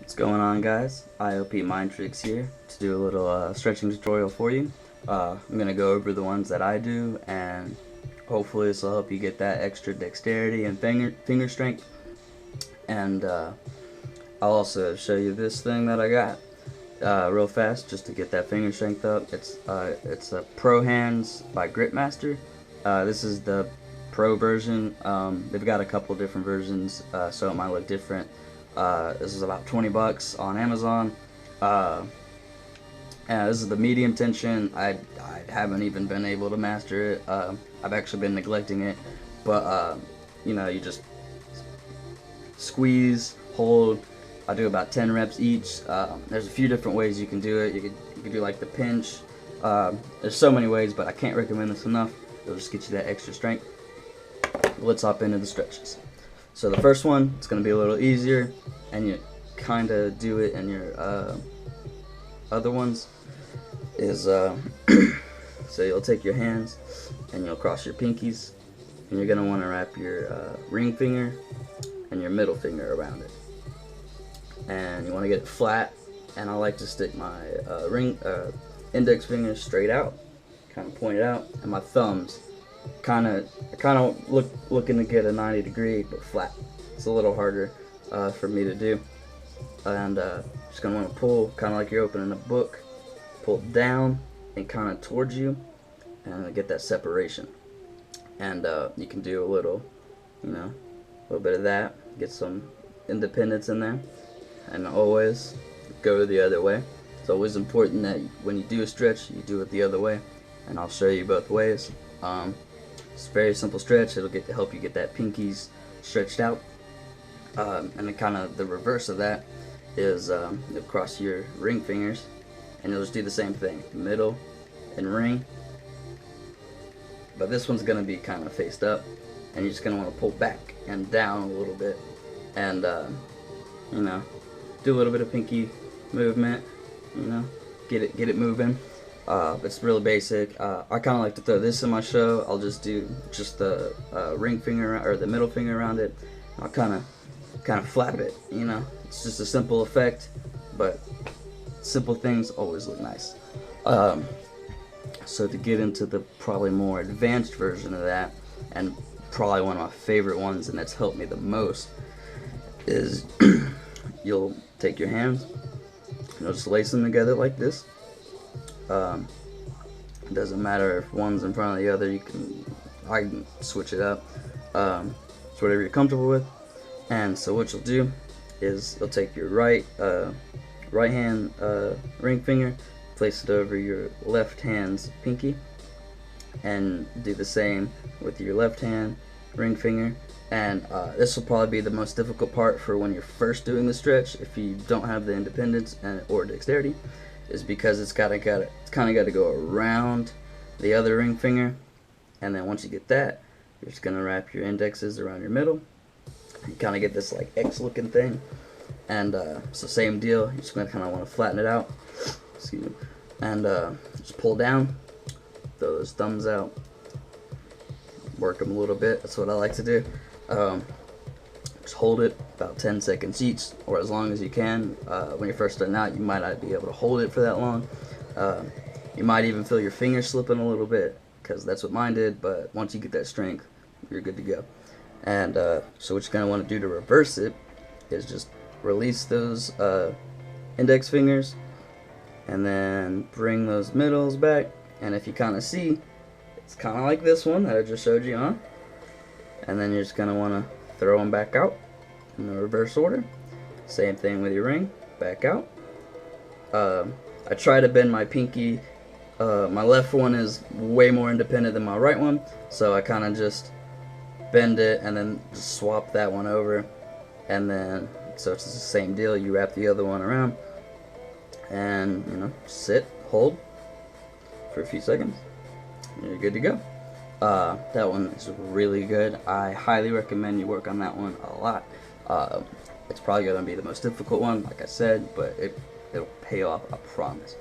What's going on, guys? IOP Mind Tricks here to do a little stretching tutorial for you. I'm going to go over the ones that I do, and hopefully this will help you get that extra dexterity and finger strength. And I'll also show you this thing that I got real fast just to get that finger strength up. It's a Pro Hands by Gripmaster. This is the Pro version. They've got a couple different versions, so it might look different. This is about 20 bucks on Amazon. And this is the medium tension. I haven't even been able to master it. I've actually been neglecting it, but you know, you just squeeze, hold. I do about 10 reps each. There's a few different ways you can do it. You could do like the pinch. There's so many ways, but I can't recommend this enough. It'll just get you that extra strength. Let's hop into the stretches. So the first one, it's going to be a little easier, and you kind of do it in your other ones, is so you'll take your hands and you'll cross your pinkies, and you're going to want to wrap your ring finger and your middle finger around it. And you want to get it flat, and I like to stick my index finger straight out, kind of point it out, and my thumbs kind of looking to get a 90 degree but flat. It's a little harder for me to do, and just gonna want to pull kind of like you're opening a book, pull it down and kind of towards you, and get that separation. And you can do a little, a little bit of that, get some independence in there, and always go the other way. It's always important that when you do a stretch, you do it the other way, and I'll show you both ways. It's a very simple stretch. It'll help you get that pinkies stretched out. And then kind of the reverse of that is you'll cross your ring fingers, and you'll just do the same thing, middle and ring. But this one's going to be kind of faced up, and you're just going to want to pull back and down a little bit, and do a little bit of pinky movement, get it moving. It's really basic. I kind of like to throw this in my show. I'll just do the ring finger or the middle finger around it. I'll kind of flap it. It's just a simple effect, but simple things always look nice. So to get into the probably more advanced version of that, and probably one of my favorite ones, and that's helped me the most, is you'll take your hands and you'll just lace them together like this. It doesn't matter if one's in front of the other. I can switch it up. It's whatever you're comfortable with. And so what you'll do is you'll take your right hand ring finger, place it over your left hand's pinky, and do the same with your left hand ring finger. And this will probably be the most difficult part for when you're first doing the stretch, if you don't have the independence or dexterity, is because it's kind of got to go around the other ring finger. And then once you get that, you're just gonna wrap your indexes around your middle. You kind of get this like X looking thing, and so same deal. You're just gonna kind of want to flatten it out. Excuse me. And just pull down, throw those thumbs out, work them a little bit. That's what I like to do. Just hold it about 10 seconds each, or as long as you can. When you're first starting out, you might not be able to hold it for that long. You might even feel your fingers slipping a little bit, because that's what mine did, but once you get that strength, you're good to go. And so what you're going to want to do to reverse it is just release those index fingers, and then bring those middles back. And if you kind of see, it's kind of like this one that I just showed you, huh? And then you're just going to want to throw them back out in the reverse order. Same thing with your ring, back out. I try to bend my pinky. My left one is way more independent than my right one, so I kind of just bend it and then just swap that one over. And then, so it's the same deal. You wrap the other one around, and sit, hold for a few seconds, and you're good to go. That one is really good. I highly recommend you work on that one a lot. It's probably going to be the most difficult one, like I said, but it'll pay off, I promise.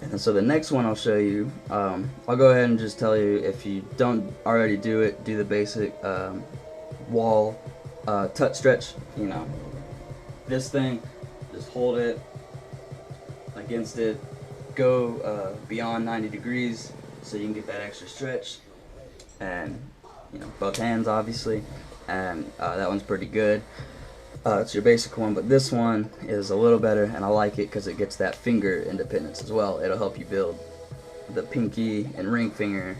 And so the next one I'll show you, I'll go ahead and just tell you, if you don't already do it, do the basic wall touch stretch. This thing, just hold it against it, go beyond 90 degrees so you can get that extra stretch, and both hands obviously, and that one's pretty good. It's your basic one, but this one is a little better, and I like it because it gets that finger independence as well. It'll help you build the pinky and ring finger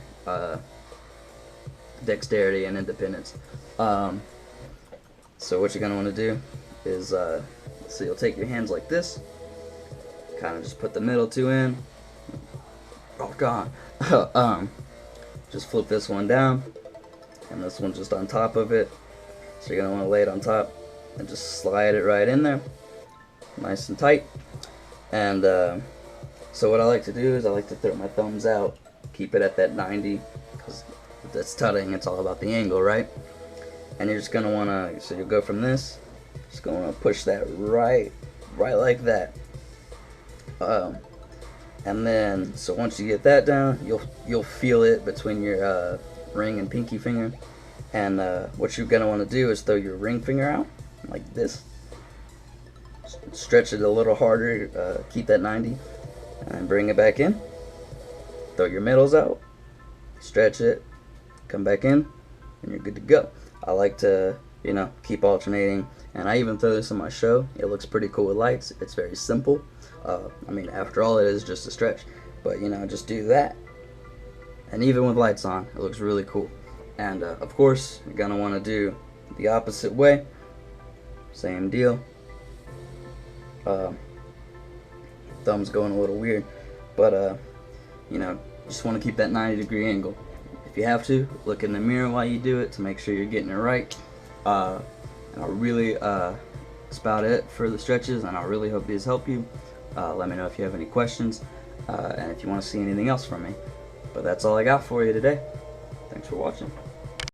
dexterity and independence. So what you're going to want to do is, so you'll take your hands like this, kind of just put the middle two in. Oh god. Just flip this one down, and this one just on top of it. So you're going to want to lay it on top and just slide it right in there, nice and tight. And so what I like to do is I like to throw my thumbs out, keep it at that 90, because that's tutting, it's all about the angle, right? And you're just going to want to, so you'll go from this, just going to push that right like that. And then, so once you get that down, you'll feel it between your ring and pinky finger. And what you're going to want to do is throw your ring finger out like this, stretch it a little harder, keep that 90, and bring it back in. Throw your middles out, stretch it, come back in, and you're good to go. I like to keep alternating, and I even throw this in my show. It looks pretty cool with lights. It's very simple. I mean, after all, it is just a stretch, but just do that, and even with lights on, it looks really cool. And of course, you're gonna want to do the opposite way. Same deal. Thumb's going a little weird, but just want to keep that 90-degree angle. If you have to, look in the mirror while you do it to make sure you're getting it right. And I really that's about it for the stretches, and I really hope these help you. Let me know if you have any questions, and if you want to see anything else from me. But that's all I got for you today. Thanks for watching.